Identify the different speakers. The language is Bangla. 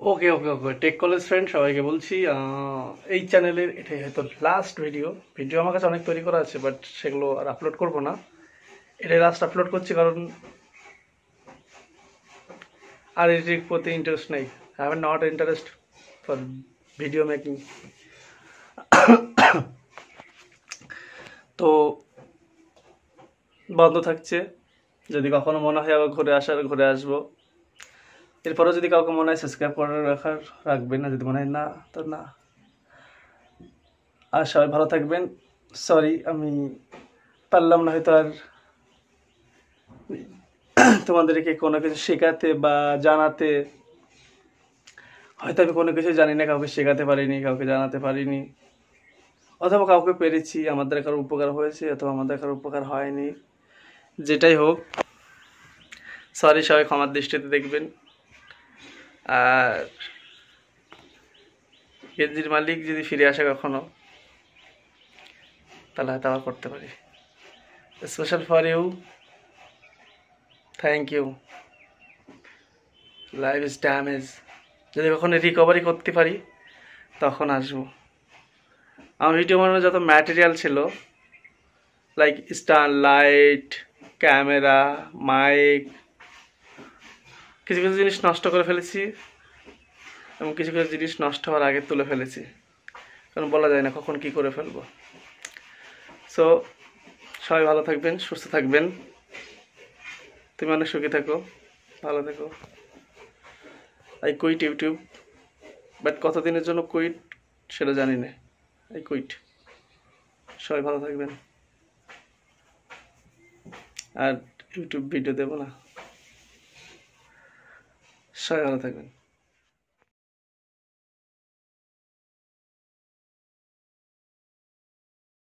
Speaker 1: ওকে ওকে ওকে টেক কলেজ ফ্রেন্ড সবাইকে বলছি এই চ্যানেলের এটাই হয়তো লাস্ট ভিডিও। ভিডিও আমার কাছে অনেক তৈরি করা আছে, বাট সেগুলো আর আপলোড করব না। এটাই লাস্ট আপলোড করছি কারণ আর এটির প্রতি ইন্টারেস্ট নেই। I have not interest for video making. তো বন্ধ থাকছে, যদি কখনো মনে হয় আবার ঘুরে আসবো। এরপরেও যদি কাউকে মনে হয় সাবস্ক্রাইব করে রাখবেন, না যদি মনে হয় না তো না। আর সবাই ভালো থাকবেন। সরি আমি পারলাম না হয়তো আর তোমাদেরকে কোনো কিছু শেখাতে বা জানাতে। হয়তো আমি কোনো কিছু জানি না, কাউকে শেখাতে পারিনি, কাউকে জানাতে পারিনি, অথবা কাউকে পেরেছি, আমাদের কারো উপকার হয়েছে অথবা আমাদের কারো উপকার হয়নি। যেটাই হোক, সরি, সবাই ক্ষমার দৃষ্টিতে দেখবেন। আর গেঞ্জির মালিক যদি ফিরে আসে কখনো, তাহলে হয়তো আবার করতে পারি। Special for you, thank you. Life is damage. যদি কখনো রিকভারি করতে পারি তখন আসবো। আমার ভিডিও বানানোর যত ম্যাটেরিয়াল ছিল, like stand, light, camera, mic, কিছু কিছু জিনিস নষ্ট করে ফেলেছি এবং কিছু কিছু জিনিস নষ্ট হওয়ার আগে তুলে ফেলেছি, কারণ বলা যায় না কখন কি করে ফেলবো। সো সবাই ভালো থাকবেন, সুস্থ থাকবেন। তুমি অনেক সুখী থাকো, ভালো থেকো। আই কুইট ইউটিউব, বাট কতদিনের জন্য কুইট সেটা জানি না। I quit. সবাই ভালো থাকবেন। আর ইউটিউব ভিডিও দেবো না। সবাই ভালো থাকবেন।